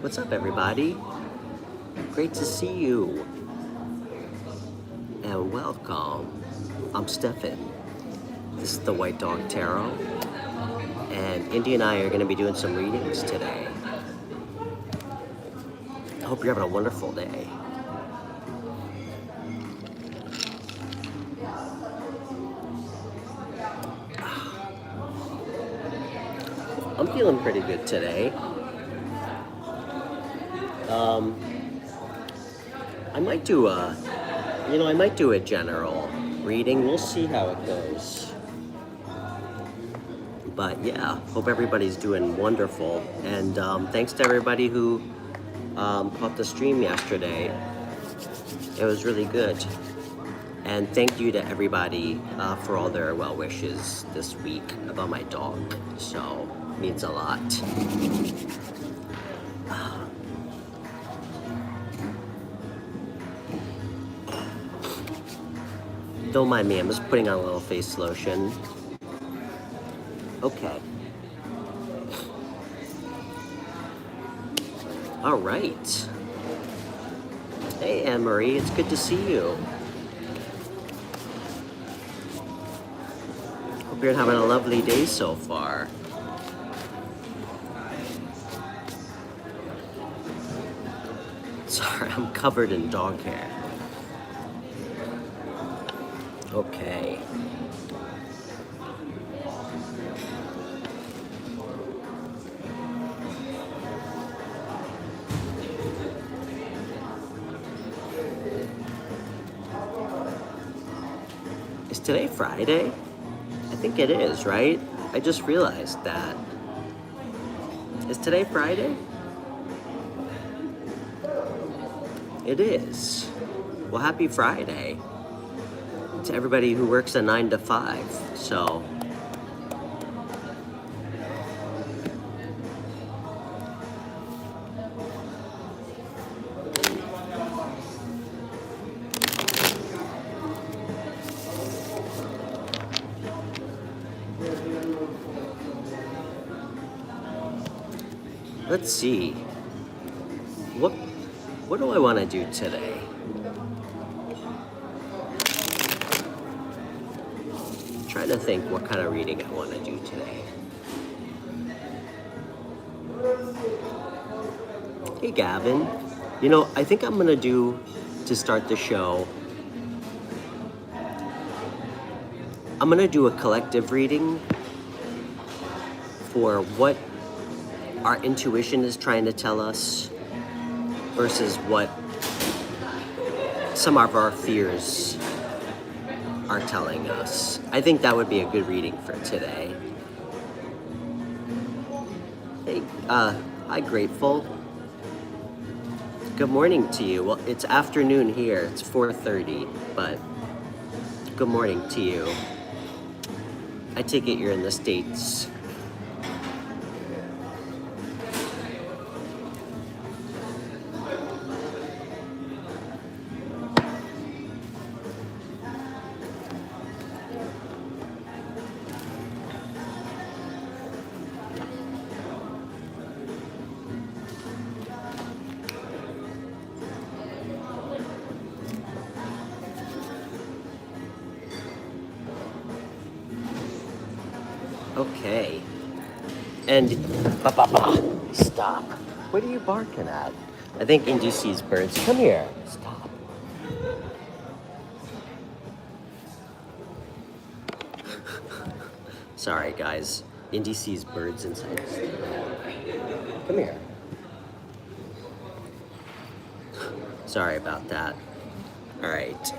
What's up, everybody? Great to see you. And welcome. I'm Stefan. This is the White Dog Tarot. And Indy and I are going to be doing some readings today. I hope you're having a wonderful day. I'm feeling pretty good today. I might do a general reading. We'll see how it goes. But yeah, hope everybody's doing wonderful. And thanks to everybody who caught the stream yesterday. It was really good. And thank you to everybody for all their well wishes this week about my dog. So, it means a lot. Don't mind me, I'm just putting on a little face lotion. Okay. All right. Hey, Anne-Marie, it's good to see you. Hope you're having a lovely day so far. Sorry, I'm covered in dog hair. Okay. Is today Friday? I think it is, right? I just realized that. Is today Friday? It is. Well, happy Friday to everybody who works a 9 to 5, so. Let's see. What do I want to do today? Trying to think what kind of reading I want to do today. Hey, Gavin. You know, I think I'm going to do, to start the show, I'm going to do a collective reading for what our intuition is trying to tell us versus what some of our fears are telling us. I think that would be a good reading for today. Hey, hi, Grateful. Good morning to you. Well, it's afternoon here. It's 4:30, but good morning to you. I take it you're in the States. Okay. And stop. What are you barking at? I think Indy sees birds. Come here. Stop. Sorry, guys. Indy sees birds inside. Come here. Sorry about that. All right.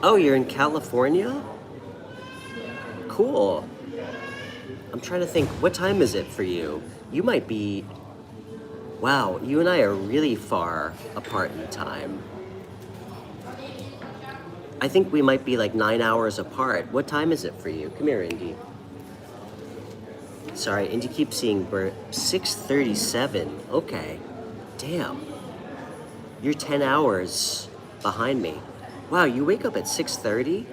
Oh, you're in California? Cool. I'm trying to think, what time is it for you? You might be... Wow, you and I are really far apart in time. I think we might be like 9 hours apart. What time is it for you? Come here, Indy. Sorry, Indy keeps seeing bird. 6:37. Okay. Damn. You're 10 hours behind me. Wow, you wake up at 6:30?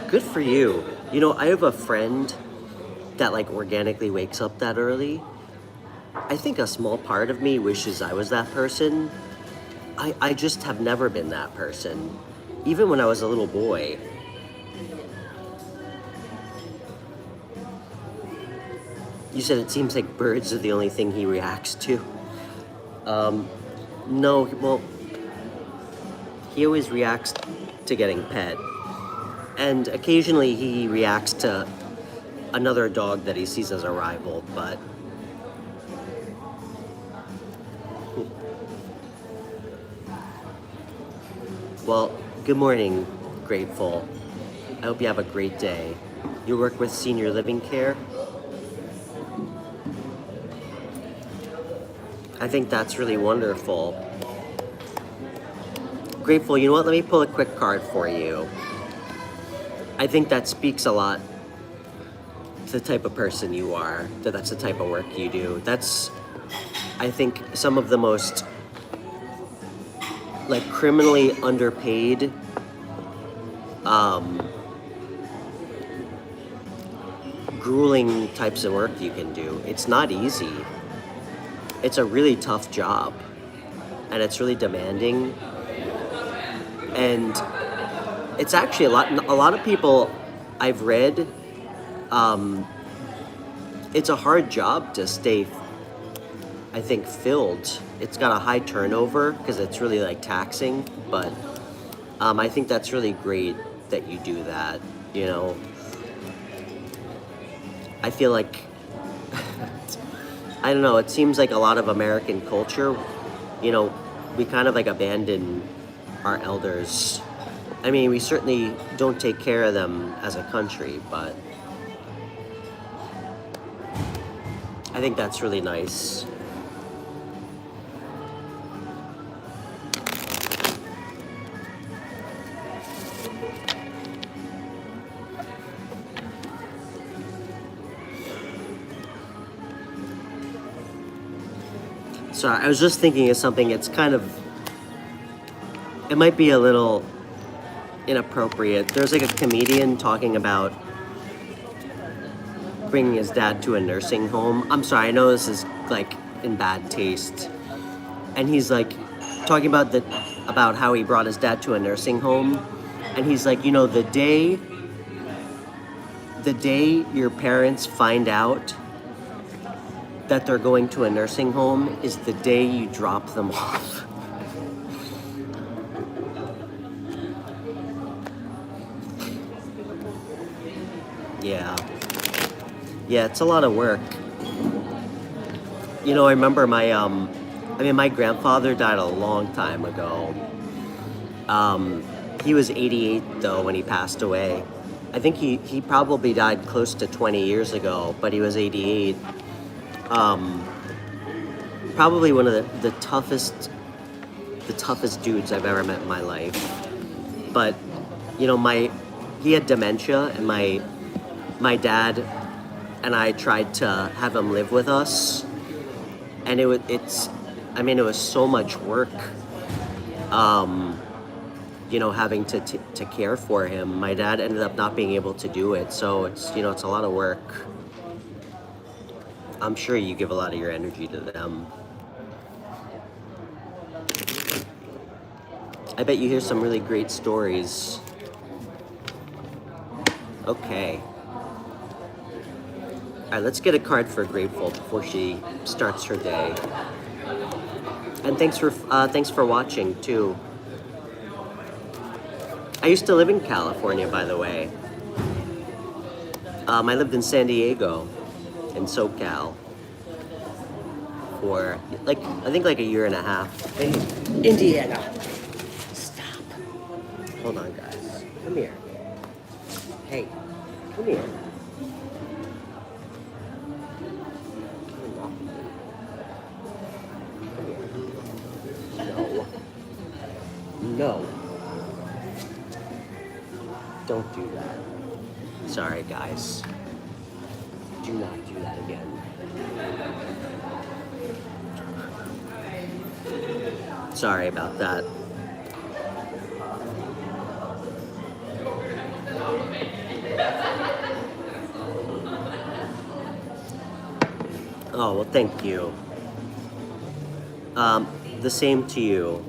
Good for you. You know, I have a friend that like organically wakes up that early. I think a small part of me wishes I was that person. I just have never been that person. Even when I was a little boy. You said it seems like birds are the only thing he reacts to. No, well, he always reacts to getting pet. And occasionally he reacts to another dog that he sees as a rival, but... Well, good morning, Grateful. I hope you have a great day. You work with senior living care? I think that's really wonderful. Grateful, you know what? Let me pull a quick card for you. I think that speaks a lot to the type of person you are, that's the type of work you do. That's, I think, some of the most like criminally underpaid grueling types of work you can do. It's not easy. It's a really tough job, and it's really demanding, and it's actually a lot of people I've read, it's a hard job to stay, I think, filled. It's got a high turnover because it's really like taxing, but I think that's really great that you do that, you know. I feel like, I don't know, it seems like a lot of American culture, you know, we kind of like abandon our elders. I mean, we certainly don't take care of them as a country, but I think that's really nice. So I was just thinking of something. It's kind of, it might be a little inappropriate. There's like a comedian talking about bringing his dad to a nursing home. I'm sorry, I know this is like in bad taste. And he's like talking about how he brought his dad to a nursing home. And he's like, you know, the day your parents find out that they're going to a nursing home is the day you drop them off. Yeah, it's a lot of work. You know, I remember my grandfather died a long time ago. He was 88 though when he passed away. I think he probably died close to 20 years ago, but he was 88. Probably one of the toughest dudes I've ever met in my life. But, you know, he had dementia, and my dad and I tried to have him live with us, and it was so much work, you know, having to care for him. My dad ended up not being able to do it, so it's a lot of work. I'm sure you give a lot of your energy to them. I bet you hear some really great stories. Okay. All right, let's get a card for Grateful before she starts her day. And thanks for watching too. I used to live in California, by the way. I lived in San Diego, in SoCal, for I think a year and a half. In Indiana. Stop. Hold on, guys. Come here. Hey, come here. No. Don't do that. Sorry, guys. Do not do that again. Sorry about that. Oh, well, thank you. The same to you.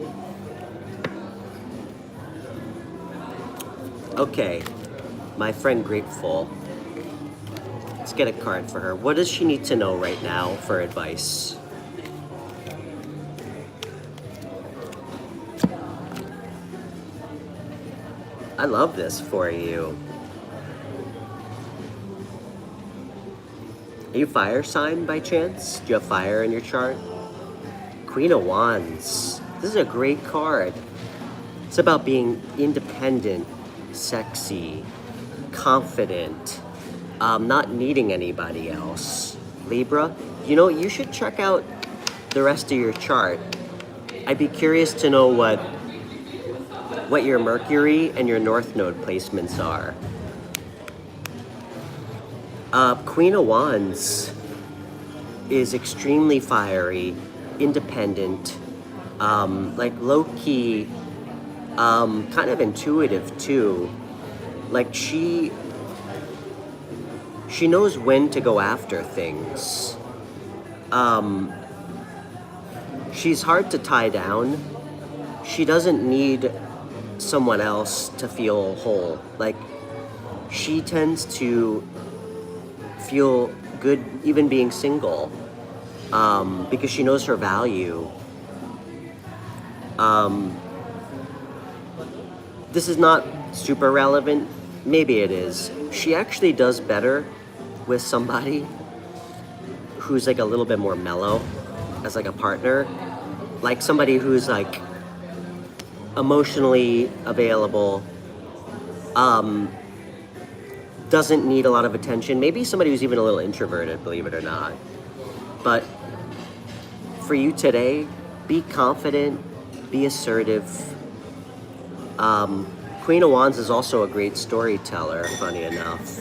Okay, my friend Grateful. Let's get a card for her. What does she need to know right now for advice? I love this for you. Are you fire sign by chance? Do you have fire in your chart? Queen of Wands. This is a great card. It's about being independent, sexy, confident, not needing anybody else. Libra, you know, you should check out the rest of your chart. I'd be curious to know what your Mercury and your North Node placements are. Queen of Wands is extremely fiery, independent, like low-key, kind of intuitive too. Like she knows when to go after things. She's hard to tie down. She doesn't need someone else to feel whole. Like, she tends to feel good even being single, because she knows her value. This is not super relevant. Maybe it is. She actually does better with somebody who's like a little bit more mellow as like a partner. Like somebody who's like emotionally available, doesn't need a lot of attention. Maybe somebody who's even a little introverted, believe it or not. But for you today, be confident, be assertive. Queen of Wands is also a great storyteller, funny enough.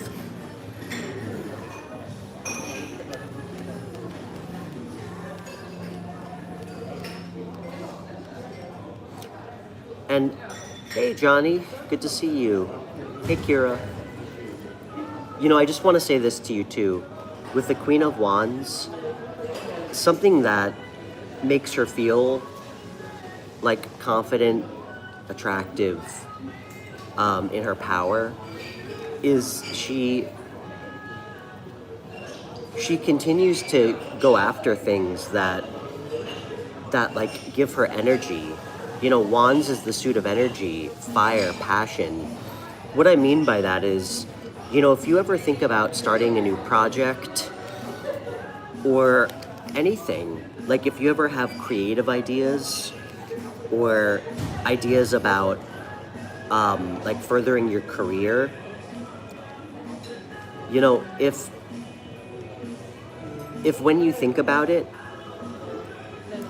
And hey, Johnny, good to see you. Hey, Kira. You know, I just want to say this to you too. With the Queen of Wands, something that makes her feel like confident, attractive, in her power is she continues to go after things that like give her energy. You know, Wands is the suit of energy, fire, passion. What I mean by that is, you know, if you ever think about starting a new project or anything, like if you ever have creative ideas or ideas about like furthering your career, you know, if when you think about it,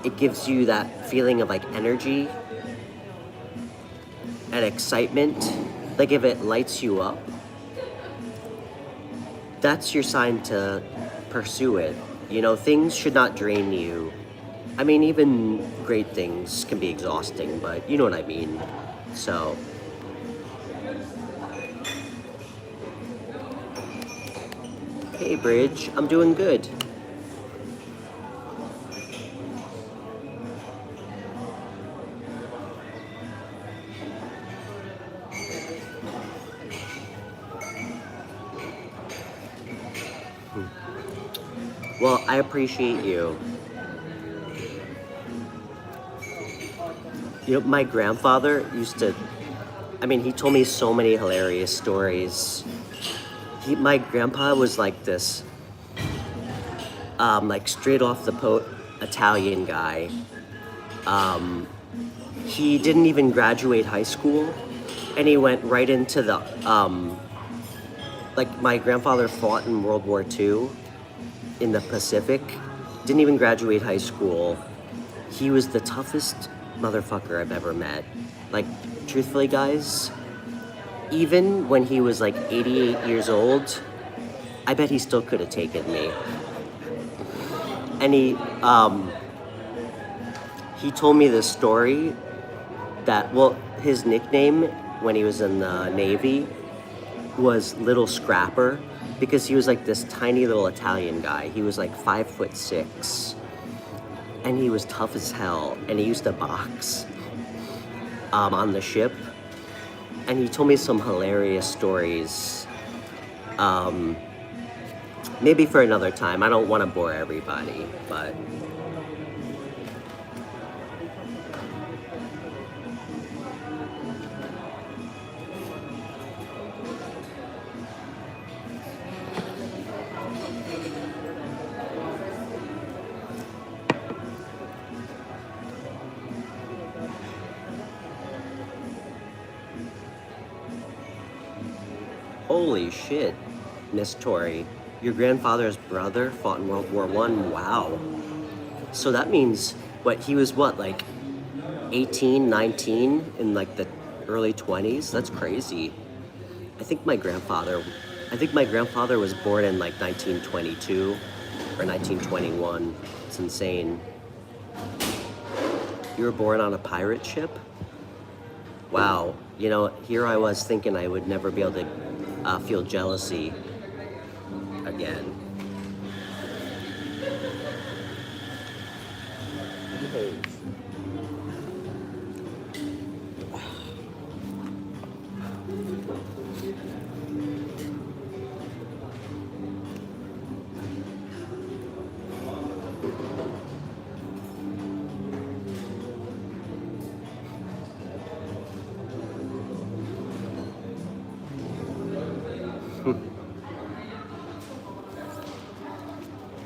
it gives you that feeling of like energy and excitement, like if it lights you up, that's your sign to pursue it. You know, things should not drain you. I mean, even great things can be exhausting, but you know what I mean. So, hey Bridge, I'm doing good. Well, I appreciate you. You know, my grandfather used to, I mean, he told me so many hilarious stories. My grandpa was like this, like straight off the Italian guy. He didn't even graduate high school, and he went right into the, like my grandfather fought in World War II in the Pacific, didn't even graduate high school. He was the toughest motherfucker I've ever met. Like, truthfully, guys, even when he was like 88 years old, I bet he still could have taken me. And he told me this story that, well, his nickname when he was in the Navy was Little Scrapper, because he was like this tiny little Italian guy. He was like 5'6", and he was tough as hell, and he used to box on the ship, and he told me some hilarious stories. Maybe for another time. I don't want to bore everybody, but holy shit, Miss Tori. Your grandfather's brother fought in World War I? Wow. So that means, what, he was what, like 18, 19 in like the early 20s? That's crazy. I think my grandfather was born in like 1922 or 1921. It's insane. You were born on a pirate ship? Wow. You know, here I was thinking I would never be able to feel jealousy again.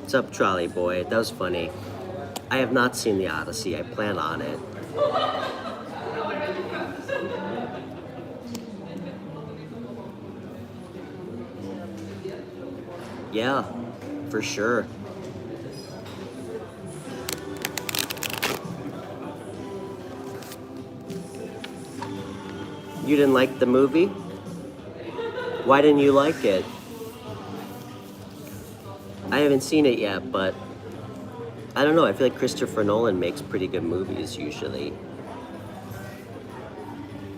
What's up, trolley boy? That was funny. I have not seen the Odyssey. I plan on it. Yeah, for sure. You didn't like the movie? Why didn't you like it? I haven't seen it yet, but I don't know. I feel like Christopher Nolan makes pretty good movies usually.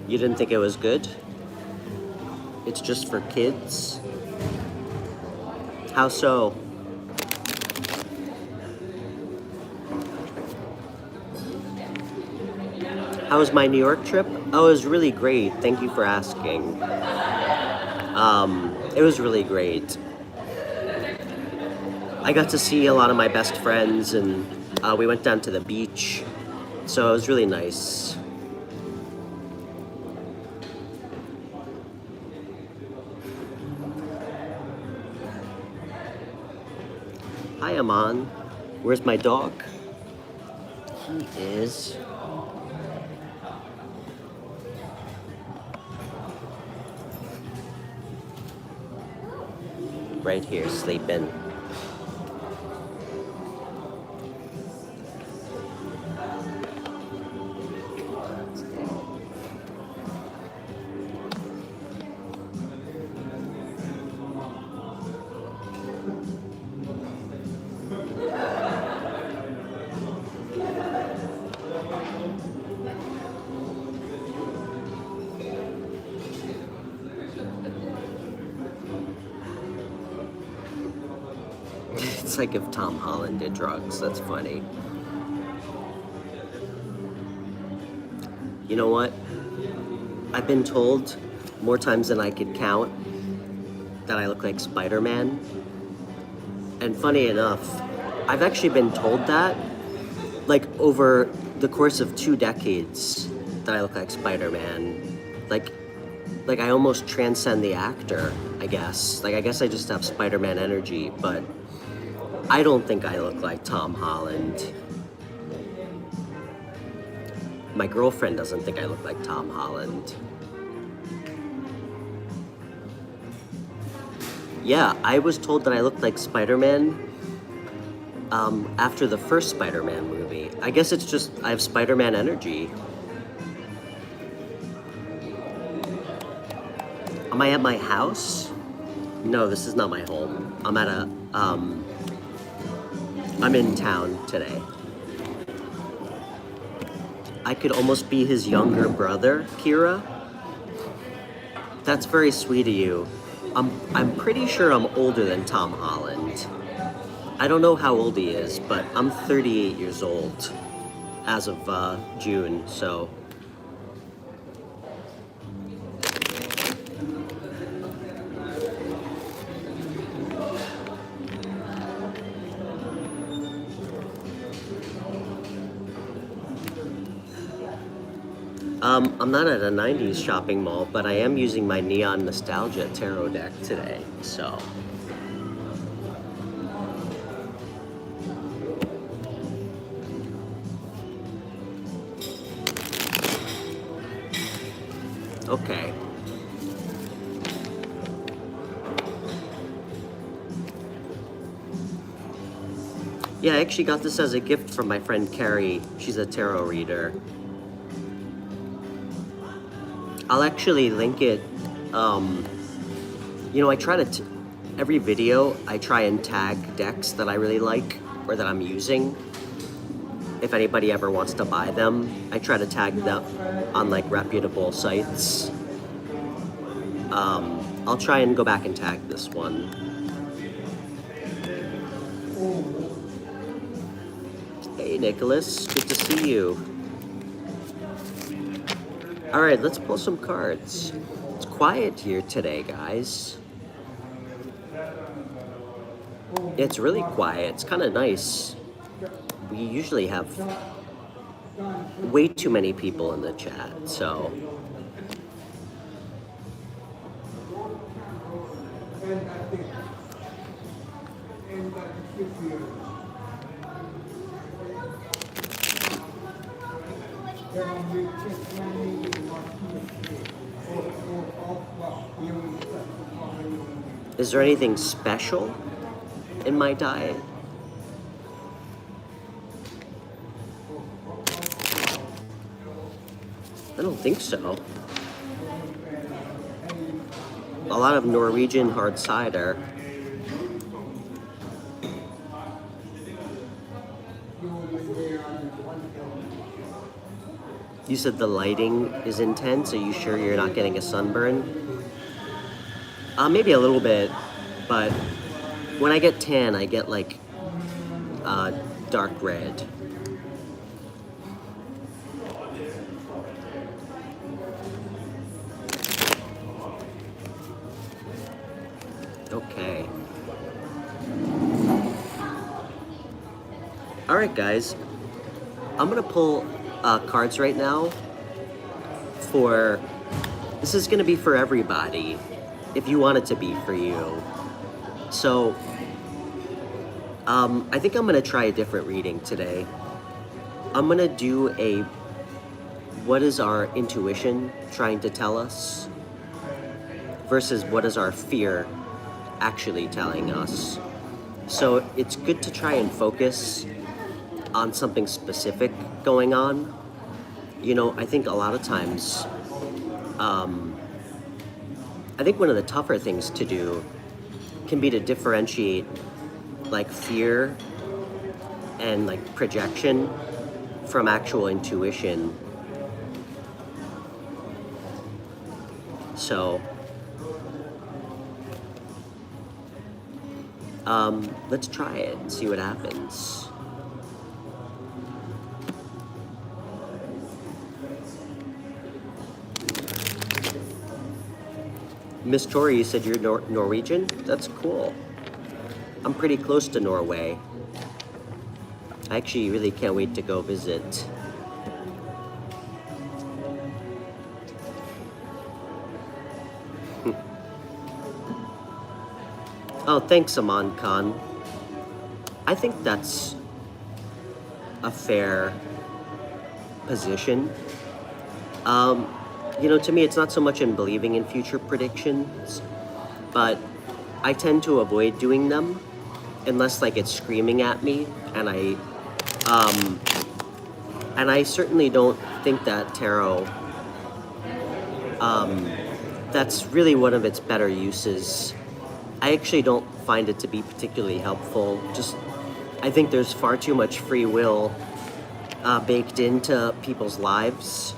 You didn't think it was good? It's just for kids? How so? How was my New York trip? Oh, it was really great. Thank you for asking. It was really great. I got to see a lot of my best friends, and we went down to the beach, so it was really nice. Hi, Aman. Where's my dog? He is... right here, sleeping. It's like if Tom Holland did drugs. That's funny. You know what? I've been told more times than I could count that I look like Spider-Man. And funny enough, I've actually been told that like over the course of 2 decades that I look like Spider-Man. Like I almost transcend the actor, I guess. Like I guess I just have Spider-Man energy, but I don't think I look like Tom Holland. My girlfriend doesn't think I look like Tom Holland. Yeah, I was told that I looked like Spider-Man after the first Spider-Man movie. I guess it's just I have Spider-Man energy. Am I at my house? No, this is not my home. I'm at a, I'm in town today. I could almost be his younger brother, Kira. That's very sweet of you. I'm pretty sure I'm older than Tom Holland. I don't know how old he is, but I'm 38 years old as of June, so. I'm not at a 90s shopping mall, but I am using my Neon Nostalgia tarot deck today, so. Okay. Yeah, I actually got this as a gift from my friend Carrie. She's a tarot reader. I'll actually link it. You know, I try to, every video, I try and tag decks that I really like or that I'm using. If anybody ever wants to buy them, I try to tag them on like reputable sites. I'll try and go back and tag this one. Hey Nicholas, good to see you. Alright, let's pull some cards. It's quiet here today, guys. It's really quiet. It's kind of nice. We usually have way too many people in the chat, so. Is there anything special in my diet? I don't think so. A lot of Norwegian hard cider. You said the lighting is intense. Are you sure you're not getting a sunburn? Maybe a little bit, but when I get tan, I get like dark red. Okay. All right, guys. I'm gonna pull cards right now for, this is gonna be for everybody, if you want it to be for you. So, I think I'm gonna try a different reading today. I'm gonna do a, what is our intuition trying to tell us versus what is our fear actually telling us. So it's good to try and focus on something specific going on. You know, I think a lot of times, I think one of the tougher things to do can be to differentiate like fear and like projection from actual intuition. So, let's try it and see what happens. Miss Tori, you said you're Norwegian? That's cool. I'm pretty close to Norway. I actually really can't wait to go visit. Oh, thanks, Aman Khan. I think that's a fair position. You know, to me, it's not so much in believing in future predictions, but I tend to avoid doing them unless like it's screaming at me, and I certainly don't think that tarot, that's really one of its better uses. I actually don't find it to be particularly helpful. Just, I think there's far too much free will baked into people's lives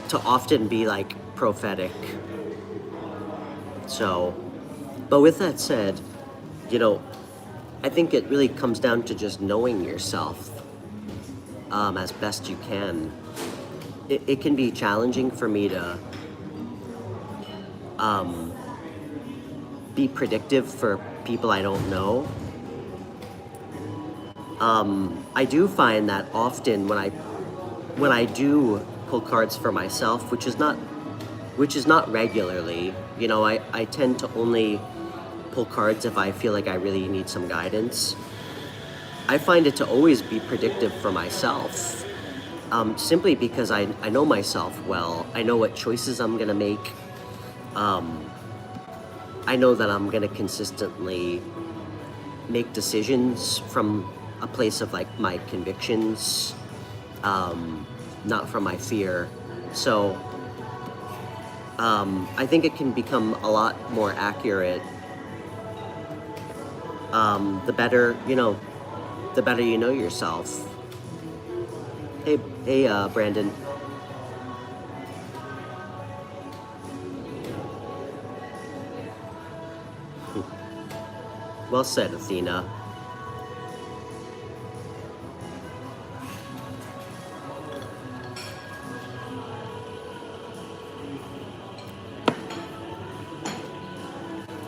to often be like prophetic. So, but with that said, you know, I think it really comes down to just knowing yourself as best you can. It can be challenging for me to be predictive for people I don't know. I do find that often when I do pull cards for myself, which is not regularly, you know, I tend to only pull cards if I feel like I really need some guidance. I find it to always be predictive for myself, simply because I know myself well. I know what choices I'm gonna make. I know that I'm gonna consistently make decisions from a place of like my convictions, not from my fear. So I think it can become a lot more accurate the better you know yourself. Hey, Brandon. Well said, Athena.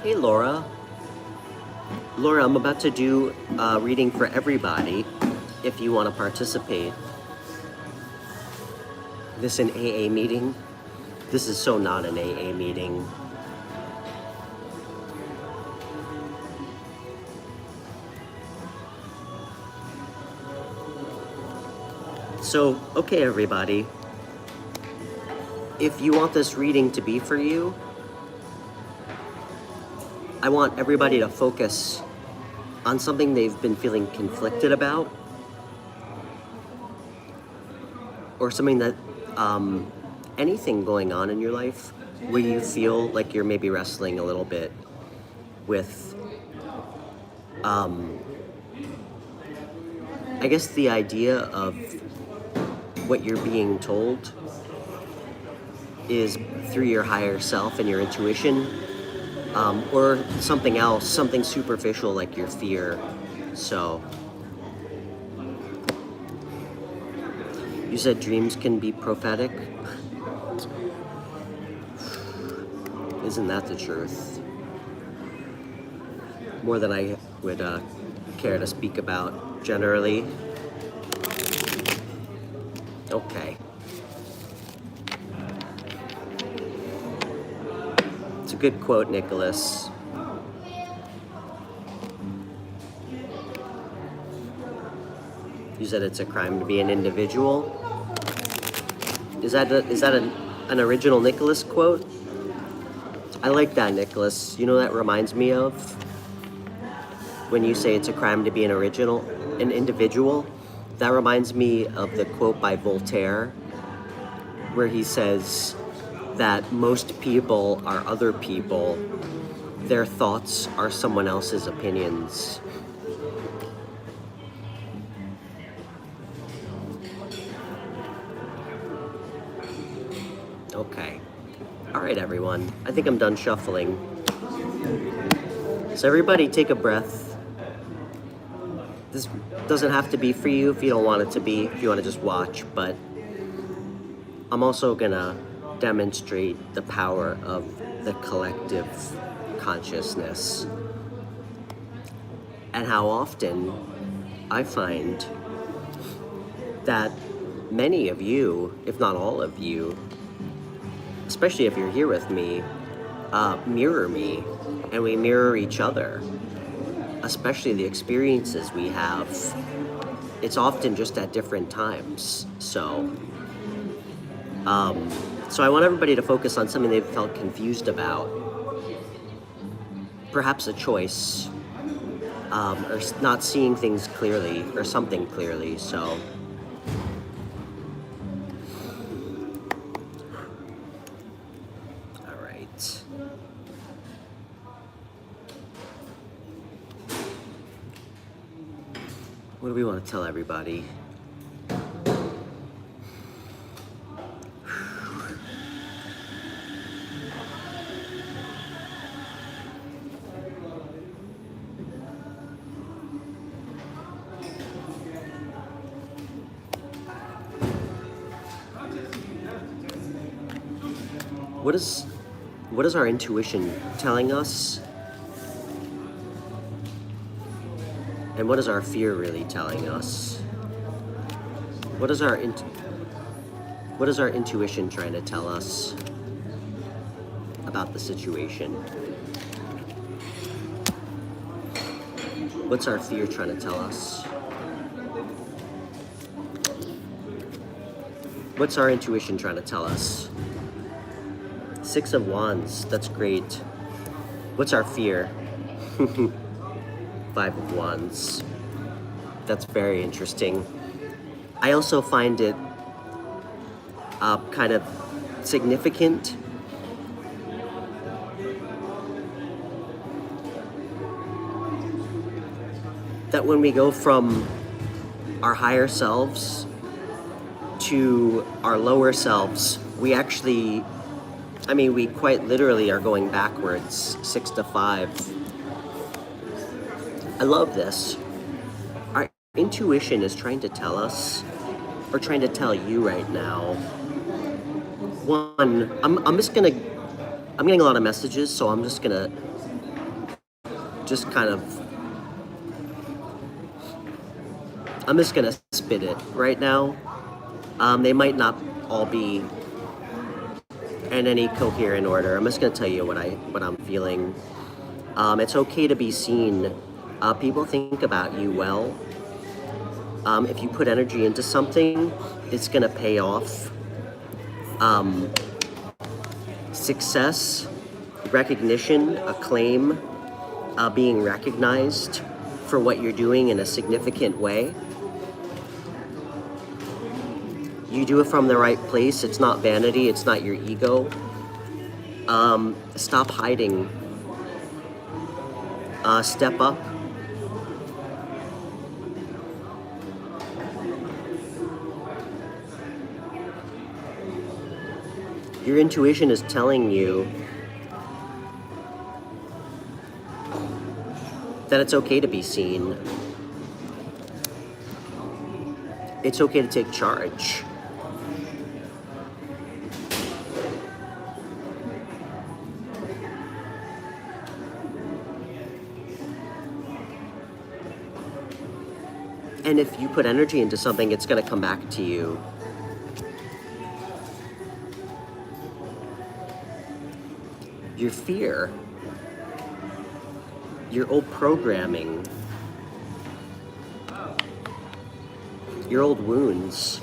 Hey, Laura. Laura, I'm about to do a reading for everybody if you want to participate. This an AA meeting? This is so not an AA meeting. So, okay, everybody. If you want this reading to be for you, I want everybody to focus on something they've been feeling conflicted about, or something that, anything going on in your life where you feel like you're maybe wrestling a little bit with, I guess the idea of what you're being told is through your higher self and your intuition, or something else, something superficial like your fear. So, you said dreams can be prophetic? Isn't that the truth? More than I would care to speak about generally. Okay. It's a good quote, Nicholas. You said it's a crime to be an individual. Is that an original Nicholas quote? I like that, Nicholas. You know what that reminds me of? When you say it's a crime to be an individual, that reminds me of the quote by Voltaire, where he says that most people are other people. Their thoughts are someone else's opinions. Okay. All right, everyone. I think I'm done shuffling. So everybody take a breath. This doesn't have to be for you if you don't want it to be, if you want to just watch, but I'm also gonna demonstrate the power of the collective consciousness and how often I find that many of you, if not all of you, especially if you're here with me, mirror me, and we mirror each other, especially the experiences we have. It's often just at different times. So I want everybody to focus on something they've felt confused about, perhaps a choice, or not seeing things clearly, or something clearly. So what do we want to tell everybody? What is our intuition telling us? And what is our fear really telling us? What is our intuition trying to tell us about the situation? What's our fear trying to tell us? What's our intuition trying to tell us? 6 of Wands, that's great. What's our fear? 5 of Wands. That's very interesting. I also find it kind of significant that when we go from our higher selves to our lower selves, we actually, we quite literally are going backwards, 6 to 5. I love this. Our intuition is trying to tell us, or trying to tell you right now. One, I'm getting a lot of messages, so I'm just gonna spit it right now. They might not all be in any coherent order. I'm just gonna tell you what I'm feeling. It's okay to be seen. People think about you well. If you put energy into something, it's gonna pay off. Success, recognition, acclaim, being recognized for what you're doing in a significant way. You do it from the right place. It's not vanity. It's not your ego. Stop hiding. Step up. Your intuition is telling you that it's okay to be seen. It's okay to take charge. And if you put energy into something, it's going to come back to you. Your fear, your old programming, your old wounds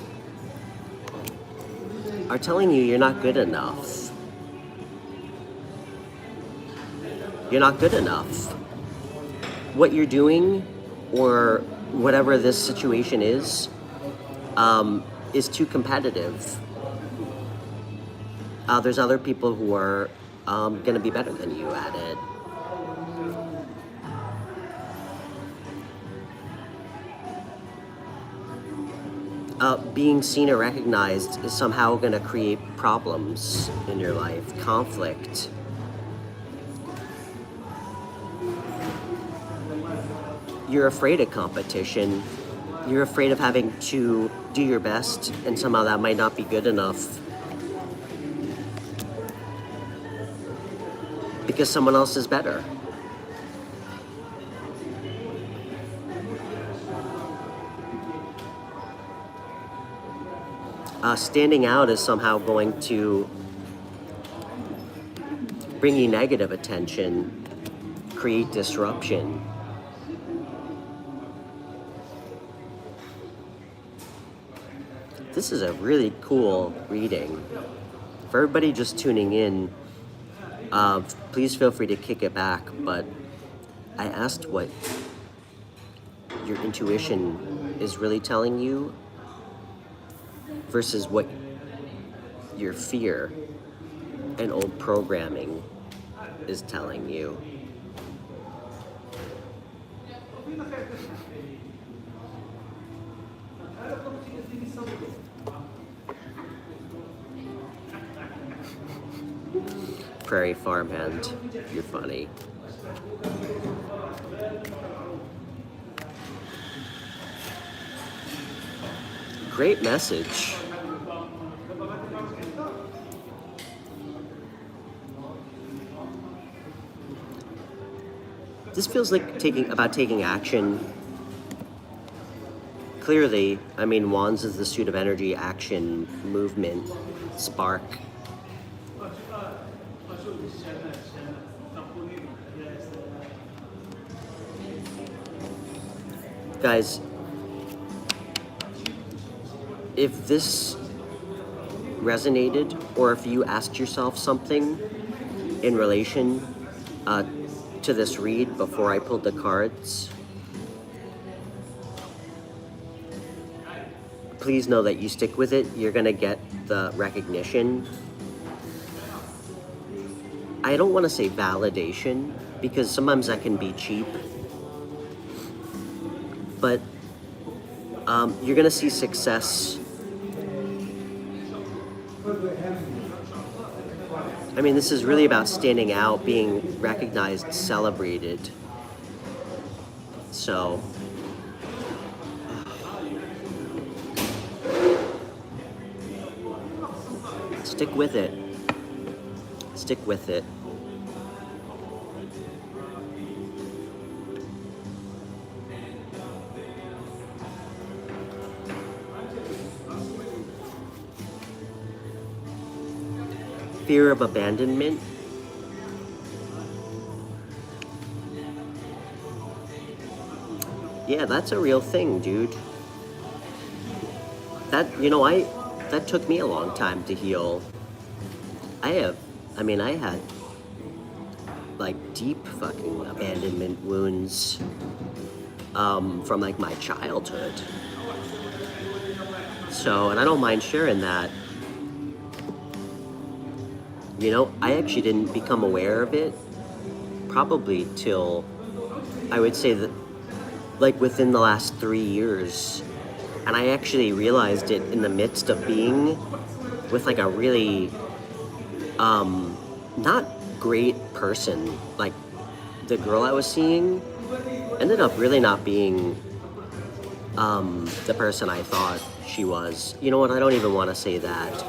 are telling you you're not good enough. You're not good enough. What you're doing, or whatever this situation is too competitive. There's other people who are going to be better than you at it. Being seen or recognized is somehow going to create problems in your life, conflict. You're afraid of competition. You're afraid of having to do your best, and somehow that might not be good enough because someone else is better. Standing out is somehow going to bring you negative attention, create disruption. This is a really cool reading. For everybody just tuning in, please feel free to kick it back, but I asked what your intuition is really telling you versus what your fear and old programming is telling you. Prairie farmhand, you're funny. Great message. this feels like taking action. Clearly, I mean, wands is the suit of energy, action, movement, spark. Guys, if this resonated, or if you asked yourself something in relation to this read before I pulled the cards, please know that you stick with it. You're gonna get the recognition. I don't want to say validation, because sometimes that can be cheap, but you're gonna see success. I mean, this is really about standing out, being recognized, celebrated. So, stick with it. Stick with it. Fear of abandonment. Yeah, that's a real thing, dude. That, you know, that took me a long time to heal. I had like deep fucking abandonment wounds from like my childhood. So, and I don't mind sharing that. You know, I actually didn't become aware of it probably till, I would say that, like within the last 3 years. And I actually realized it in the midst of being with like a really, not great person. Like the girl I was seeing ended up really not being the person I thought she was. You know what, I don't even want to say that.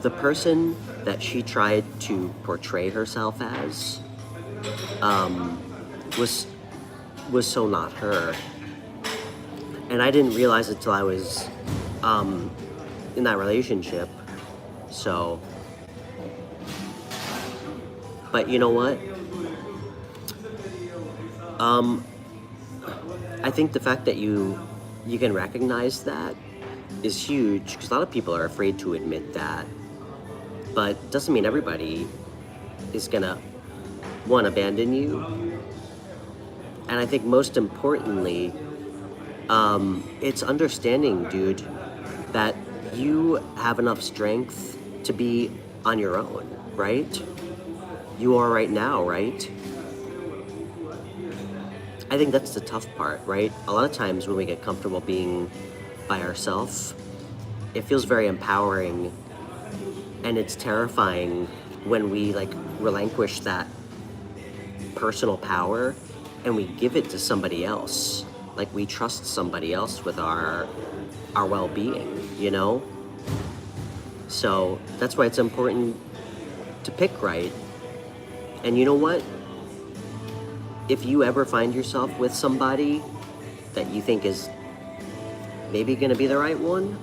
The person that she tried to portray herself as was so not her. And I didn't realize it till I was in that relationship. So, but you know what? I think the fact that you can recognize that is huge, because a lot of people are afraid to admit that. But it doesn't mean everybody is gonna, one, abandon you. And I think most importantly, it's understanding, dude, that you have enough strength to be on your own, right? You are right now, right? I think that's the tough part, right? A lot of times when we get comfortable being by ourselves, it feels very empowering. And it's terrifying when we like relinquish that personal power and we give it to somebody else. Like we trust somebody else with our well-being, you know? So that's why it's important to pick right. And you know what? If you ever find yourself with somebody that you think is maybe gonna be the right one,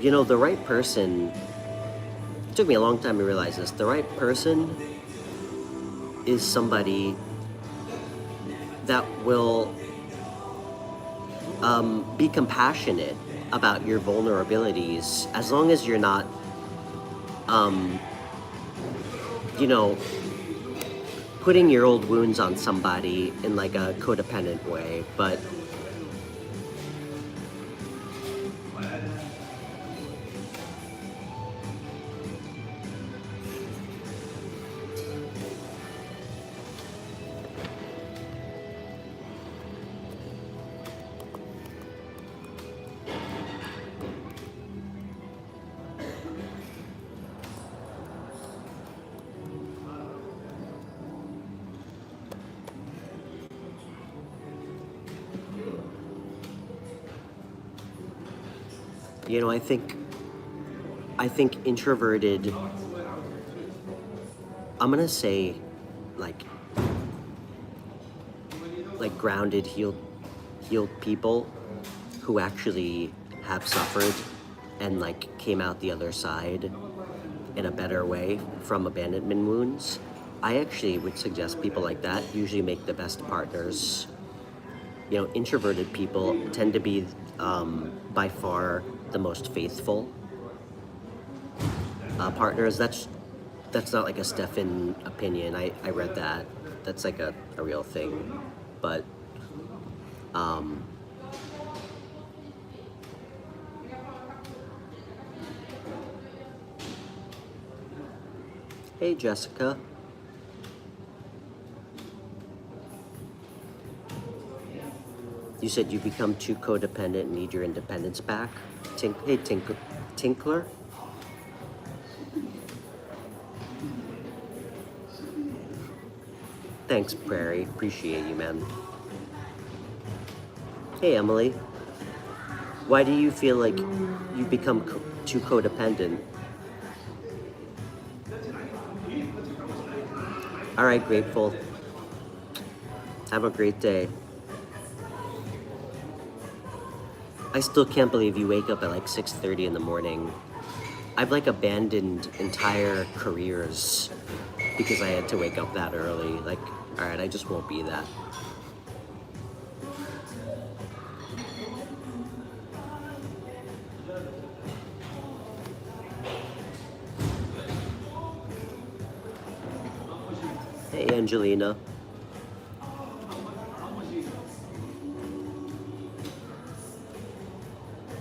you know, the right person, it took me a long time to realize this, the right person is somebody that will be compassionate about your vulnerabilities, as long as you're not, you know, putting your old wounds on somebody in like a codependent way. But you know, I think introverted, I'm gonna say, like, like grounded, healed people who actually have suffered and like came out the other side in a better way from abandonment wounds. I actually would suggest people like that usually make the best partners. You know, introverted people tend to be by far the most faithful partners. That's not like a Stefan opinion. I read that. That's like a real thing. But hey, Jessica. You said you become too codependent and need your independence back. Hey, Tinkler. Thanks, Prairie. Appreciate you, man. Hey, Emily. Why do you feel like you become too codependent? All right, Grateful. Have a great day. I still can't believe you wake up at like 6:30 in the morning. I've like abandoned entire careers because I had to wake up that early. Like, all right, I just won't be that. Hey, Angelina.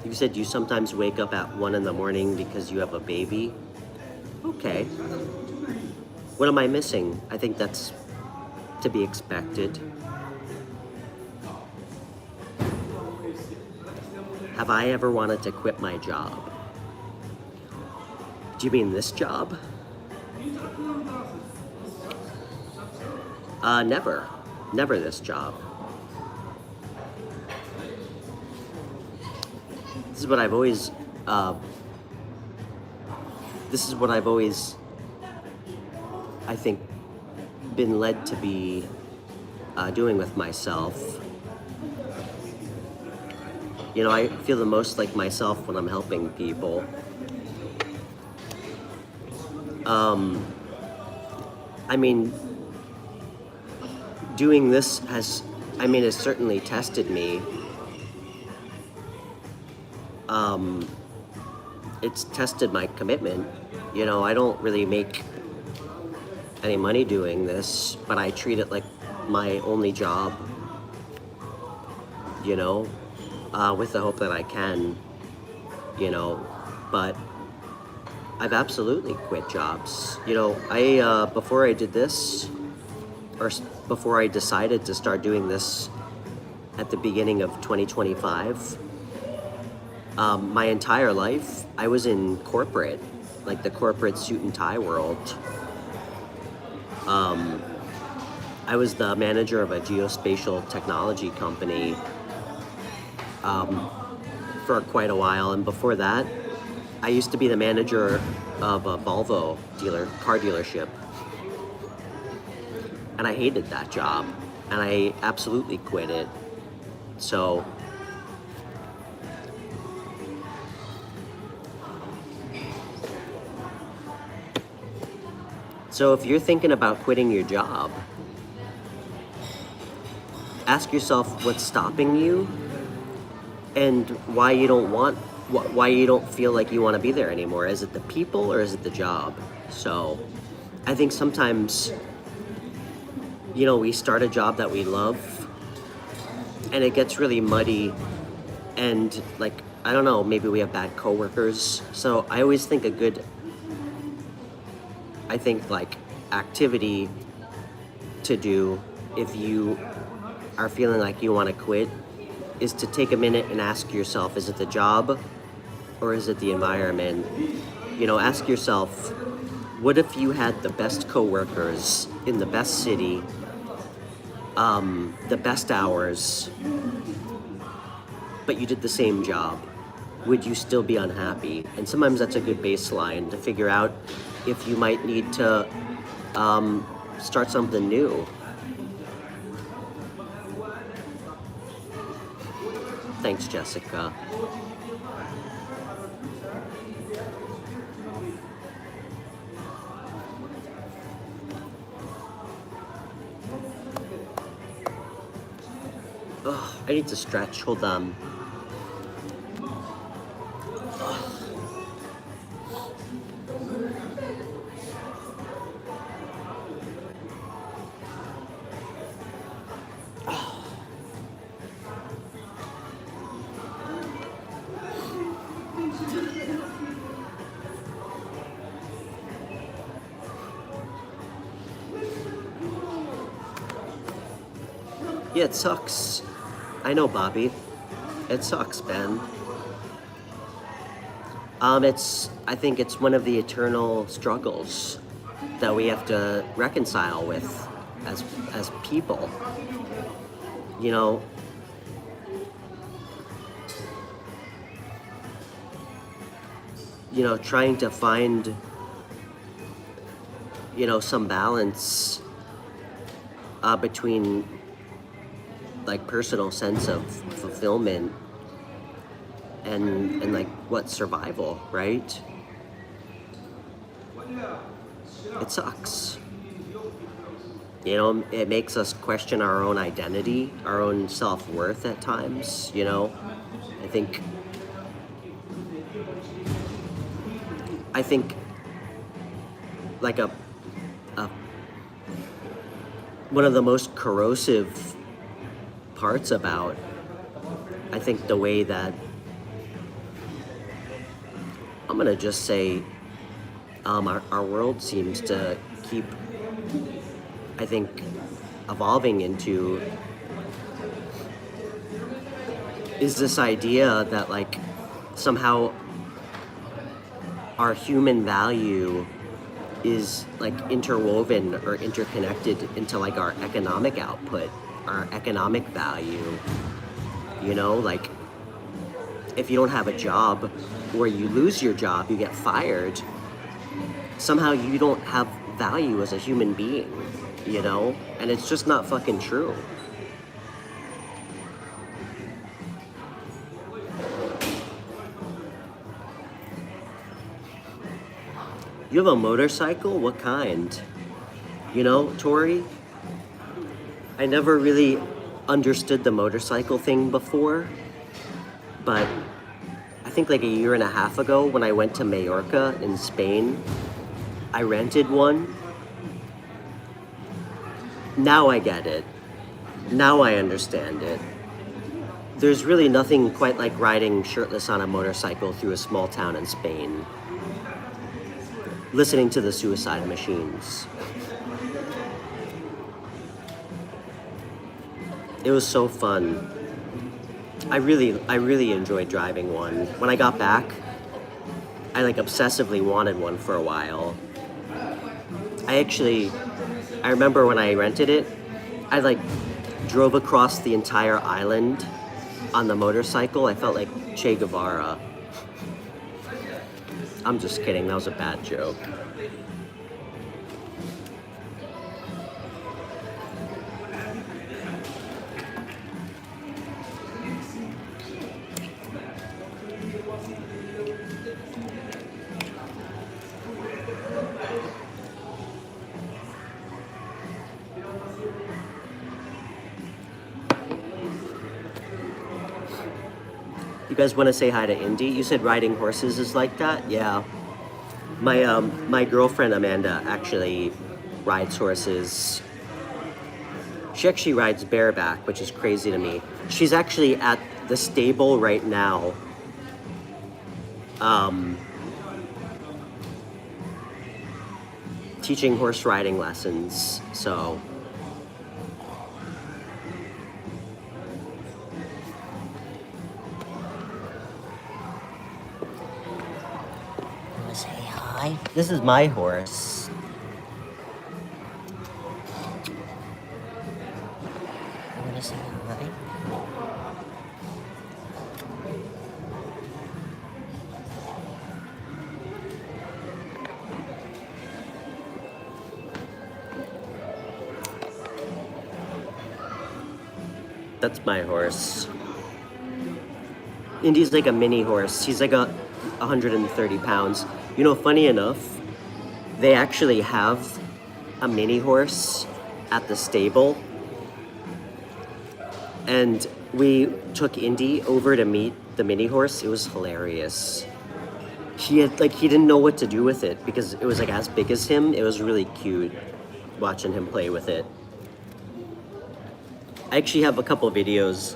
You said you sometimes wake up at 1 in the morning because you have a baby? Okay. What am I missing? I think that's to be expected. Have I ever wanted to quit my job? Do you mean this job? Never. Never this job. This is what I've always, I think, been led to be doing with myself. You know, I feel the most like myself when I'm helping people. I mean, doing this has certainly tested me. It's tested my commitment. You know, I don't really make any money doing this, but I treat it like my only job, you know, with the hope that I can, you know, but I've absolutely quit jobs. You know, before I did this, or before I decided to start doing this at the beginning of 2025, my entire life, I was in corporate, like the corporate suit and tie world. I was the manager of a geospatial technology company for quite a while, and before that, I used to be the manager of a Volvo car dealership, and I hated that job, and I absolutely quit it. So if you're thinking about quitting your job, ask yourself what's stopping you and why you don't feel like you want to be there anymore. Is it the people or is it the job? So I think sometimes, you know, we start a job that we love and it gets really muddy and like, I don't know, maybe we have bad coworkers. So I always think like activity to do if you are feeling like you want to quit is to take a minute and ask yourself, is it the job or is it the environment? You know, ask yourself, what if you had the best coworkers in the best city, the best hours, but you did the same job? Would you still be unhappy? And sometimes that's a good baseline to figure out if you might need to start something new. Thanks, Jessica. Ugh, I need to stretch. Hold on. Yeah, it sucks. I know, Bobby. It sucks, Ben. I think it's one of the eternal struggles that we have to reconcile with as people. You know, trying to find, some balance between like personal sense of fulfillment and like what survival, right? It sucks. It makes us question our own identity, our own self-worth at times, I think like a one of the most corrosive parts about, I think, the way that, I'm gonna just say, our world seems to keep, I think, evolving into, is this idea that like somehow our human value is like interwoven or interconnected into like our economic output, our economic value. Like if you don't have a job or you lose your job, you get fired, somehow you don't have value as a human being, and it's just not fucking true. You have a motorcycle? What kind? Tori? I never really understood the motorcycle thing before, but I think like a year and a half ago when I went to Mallorca in Spain, I rented one. Now I get it. Now I understand it. There's really nothing quite like riding shirtless on a motorcycle through a small town in Spain, listening to the Suicide Machines. It was so fun. I really enjoyed driving one. When I got back, I like obsessively wanted one for a while. I remember when I rented it, I like drove across the entire island on the motorcycle. I felt like Che Guevara. I'm just kidding, that was a bad joke. You guys want to say hi to Indy? You said riding horses is like that? Yeah. My girlfriend Amanda actually rides horses. She actually rides bareback, which is crazy to me. She's actually at the stable right now. Teaching horse riding lessons, so. Say hi. This is my horse. You wanna say hi? That's my horse. Indy's like a mini horse. He's like 130 pounds. You know, funny enough, they actually have a mini horse at the stable. And we took Indy over to meet the mini horse. It was hilarious. He didn't know what to do with it because it was like as big as him. It was really cute watching him play with it. I actually have a couple videos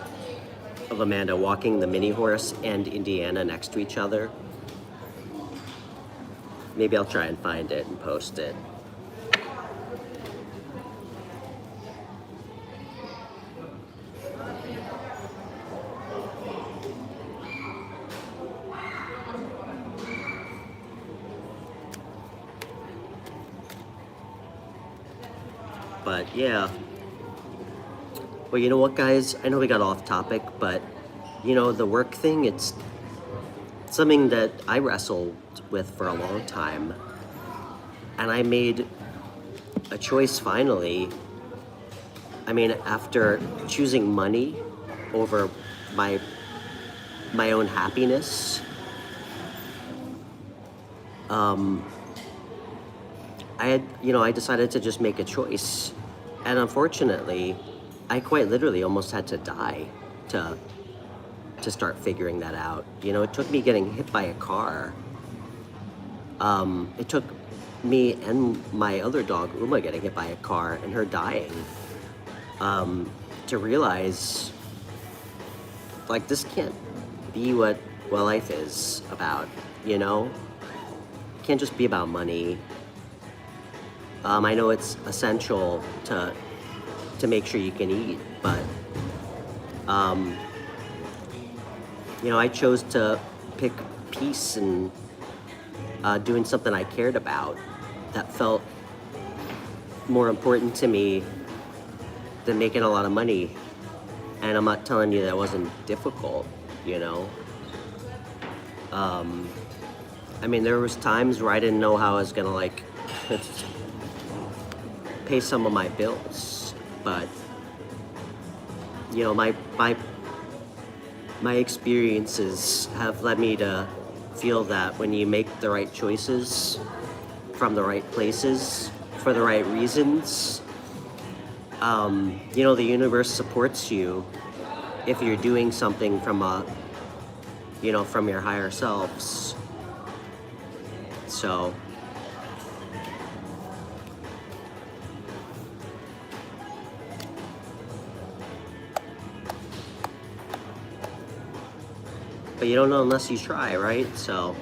of Amanda walking the mini horse and Indiana next to each other. Maybe I'll try and find it and post it. But yeah. Well, you know what, guys? I know we got off topic, but you know, the work thing, it's something that I wrestled with for a long time. And I made a choice finally. I mean, after choosing money over my own happiness, I decided to just make a choice. And unfortunately, I quite literally almost had to die to start figuring that out. You know, it took me getting hit by a car. It took me and my other dog, Uma, getting hit by a car and her dying, to realize, like, this can't be what life is about, you know? It can't just be about money. I know it's essential to make sure you can eat, but I chose to pick peace and doing something I cared about that felt more important to me than making a lot of money. And I'm not telling you that wasn't difficult, you know? I mean, there was times where I didn't know how I was gonna, like, pay some of my bills, but you know, my experiences have led me to feel that when you make the right choices from the right places for the right reasons, the universe supports you if you're doing something from from your higher selves. So but you don't know unless you try, right? So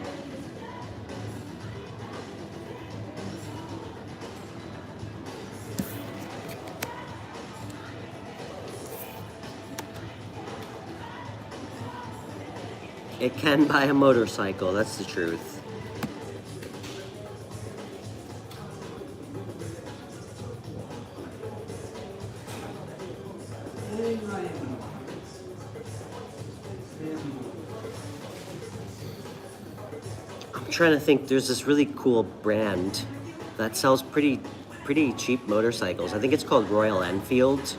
it can buy a motorcycle, that's the truth. I'm trying to think, there's this really cool brand that sells pretty cheap motorcycles. I think it's called Royal Enfield.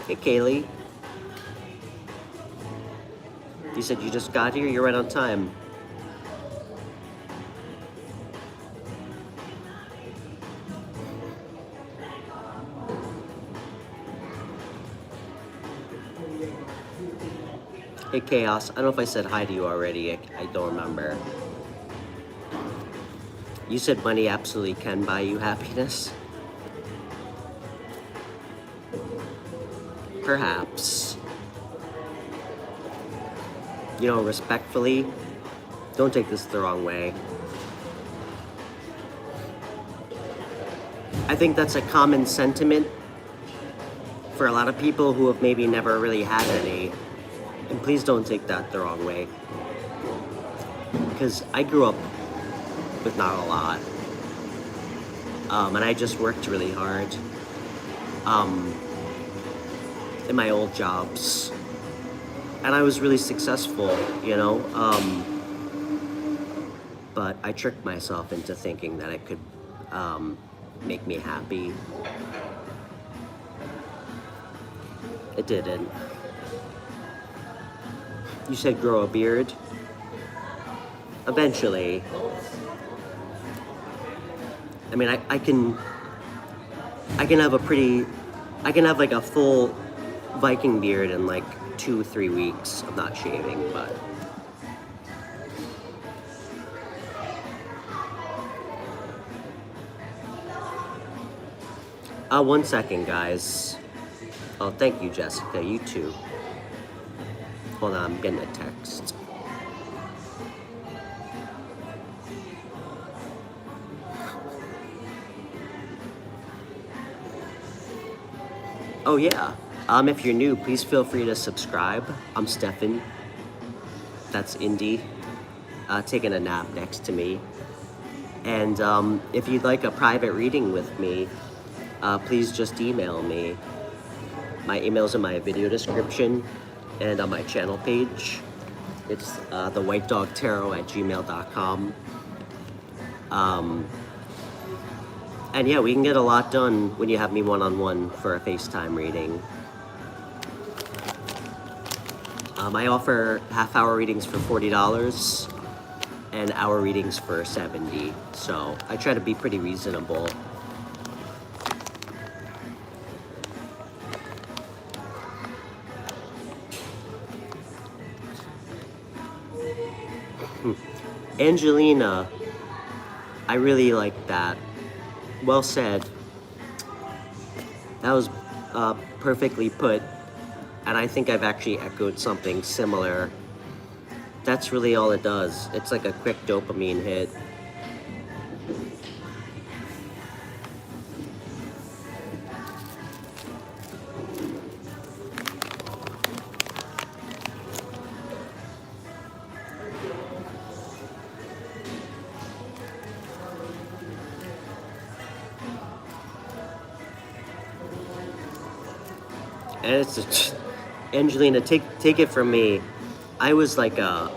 Hey, Kaylee. You said you just got here? You're right on time. Hey, Chaos. I don't know if I said hi to you already. I don't remember. You said money absolutely can buy you happiness. Perhaps. You know, respectfully, don't take this the wrong way. I think that's a common sentiment for a lot of people who have maybe never really had any. And please don't take that the wrong way. Because I grew up with not a lot. And I just worked really hard in my old jobs. And I was really successful, you know? But I tricked myself into thinking that it could make me happy. It didn't. You said grow a beard? Eventually. I mean, I can have I can have like a full Viking beard in like 2-3 weeks of not shaving, but. One second, guys. Oh, thank you, Jessica. You too. Hold on, I'm getting a text. Oh yeah. If you're new, please feel free to subscribe. I'm Stefan. That's Indy. Taking a nap next to me. And if you'd like a private reading with me, please just email me. My email's in my video description and on my channel page. It's the WhiteDogTarot@gmail.com. And yeah, we can get a lot done when you have me one-on-one for a FaceTime reading. I offer half-hour readings for $40 and hour readings for $70. So I try to be pretty reasonable. Angelina, I really like that. Well said. That was perfectly put, and I think I've actually echoed something similar. That's really all it does. It's like a quick dopamine hit. And it's just, Angelina, take it from me. I was like I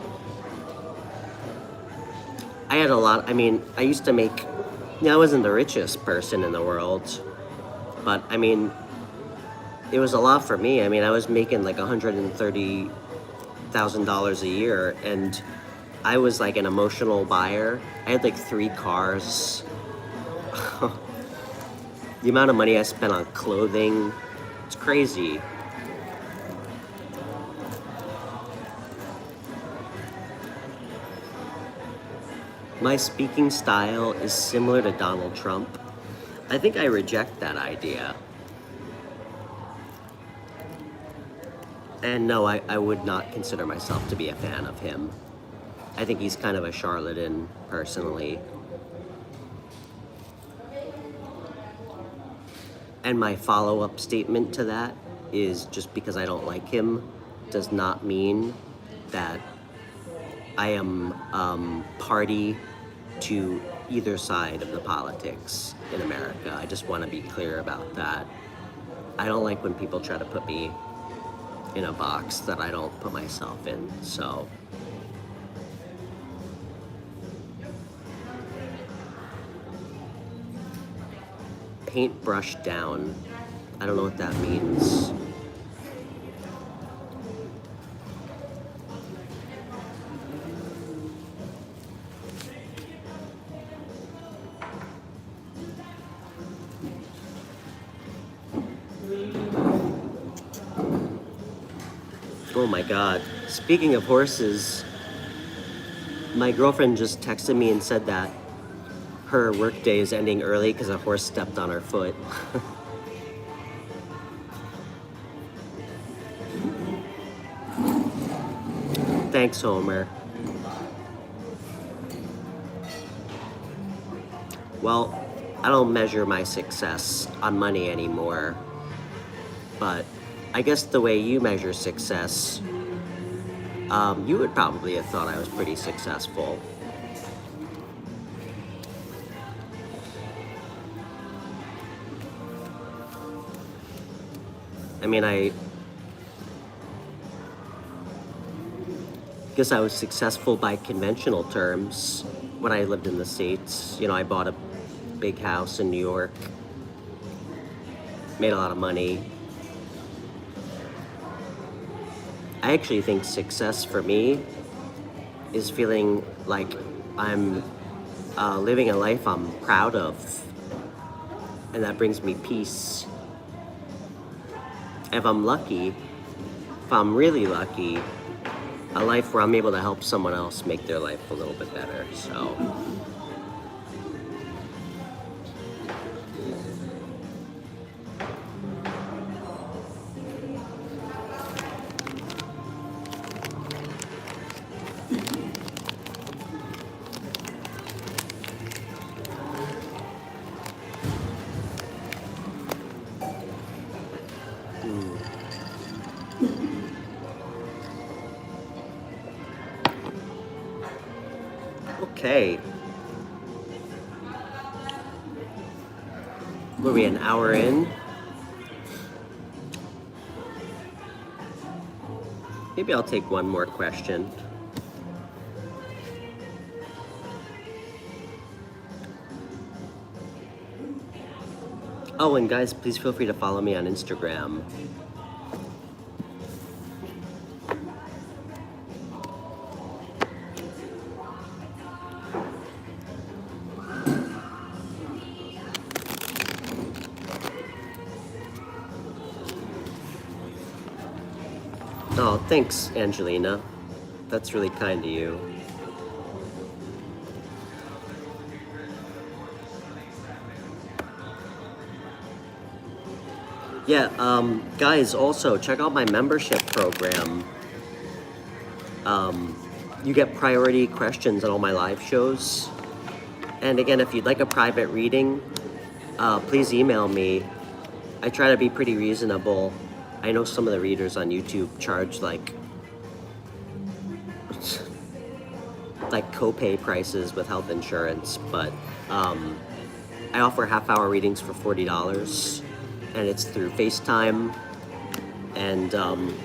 had a lot. I mean, I used to make. I wasn't the richest person in the world, but I mean, it was a lot for me. I mean, I was making like $130,000 a year, and I was like an emotional buyer. I had like 3 cars. The amount of money I spent on clothing. It's crazy. My speaking style is similar to Donald Trump. I think I reject that idea. And no, I would not consider myself to be a fan of him. I think he's kind of a charlatan, personally. And my follow-up statement to that is just because I don't like him does not mean that I am party to either side of the politics in America. I just want to be clear about that. I don't like when people try to put me in a box that I don't put myself in, so. Paintbrush down. I don't know what that means. Oh my God. Speaking of horses, my girlfriend just texted me and said that her workday is ending early because a horse stepped on her foot. Thanks, Homer. Well, I don't measure my success on money anymore, but I guess the way you measure success, you would probably have thought I was pretty successful. I mean, I guess I was successful by conventional terms when I lived in the States. You know, I bought a big house in New York, made a lot of money. I actually think success for me is feeling like I'm living a life I'm proud of, and that brings me peace. If I'm lucky, if I'm really lucky, a life where I'm able to help someone else make their life a little bit better. So okay. Were we an hour in? Maybe I'll take one more question. Oh, and guys, please feel free to follow me on Instagram. Oh, thanks, Angelina. That's really kind of you. Yeah, guys, also check out my membership program. You get priority questions on all my live shows. And again, if you'd like a private reading, please email me. I try to be pretty reasonable. I know some of the readers on YouTube charge like copay prices with health insurance, but I offer half-hour readings for $40, and it's through FaceTime, and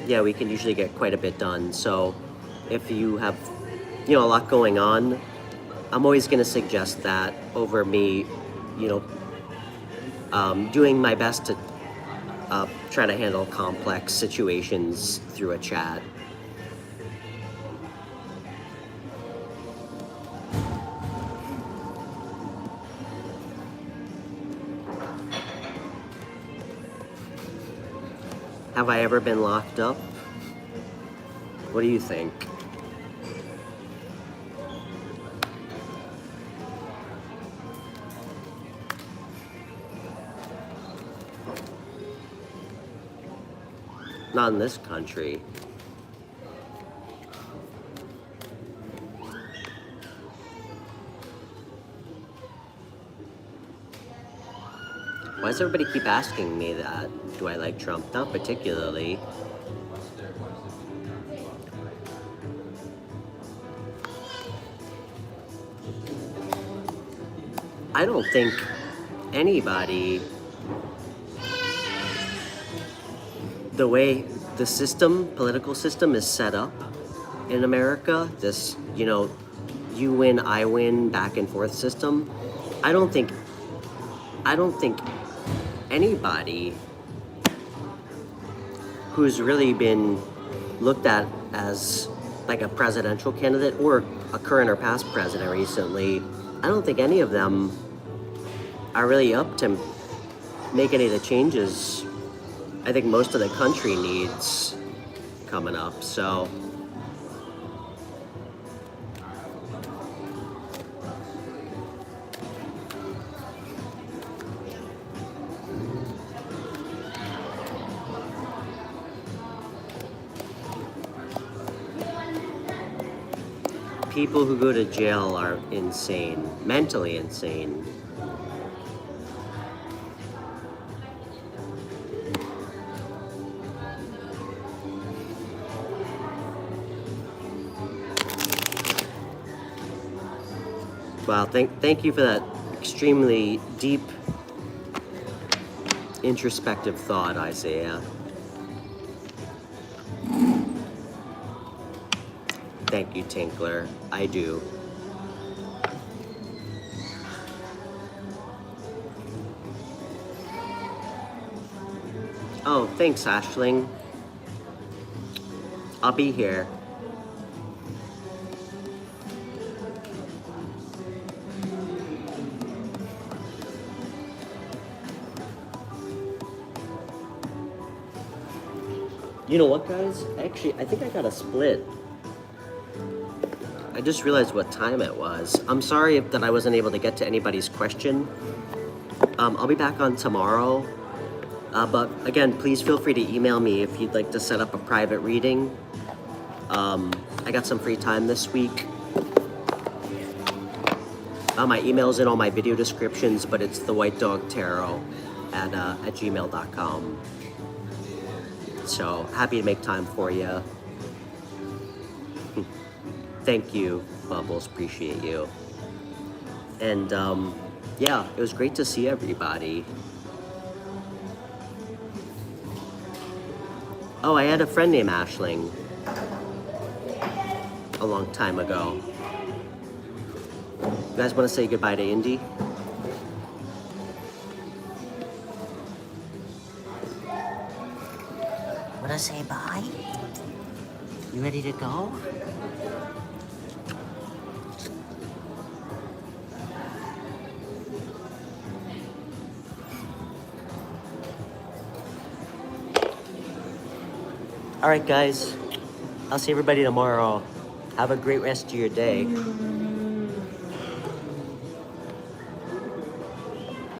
yeah, we can usually get quite a bit done. So if you have, a lot going on, I'm always going to suggest that over me, doing my best to try to handle complex situations through a chat. Have I ever been locked up? What do you think? Not in this country. Why does everybody keep asking me that? Do I like Trump? Not particularly. I don't think anybody, the way the political system is set up in America, this, you win, I win, back and forth system, I don't think anybody who's really been looked at as like a presidential candidate or a current or past president recently, I don't think any of them are really up to make any of the changes I think most of the country needs coming up. So people who go to jail are insane, mentally insane. Wow, thank you for that extremely deep, introspective thought, Isaiah. Thank you, Tinkler. I do. Oh, thanks, Ashling. I'll be here. You know what, guys? Actually, I think I got a split. I just realized what time it was. I'm sorry that I wasn't able to get to anybody's question. I'll be back on tomorrow. But again, please feel free to email me if you'd like to set up a private reading. I got some free time this week. My email's in all my video descriptions, but it's the WhiteDogTarot at gmail.com. So happy to make time for you. Thank you, Bubbles. Appreciate you. And yeah, it was great to see everybody. Oh, I had a friend named Ashling a long time ago. You guys want to say goodbye to Indy? Want to say bye? You ready to go? All right, guys. I'll see everybody tomorrow. Have a great rest of your day.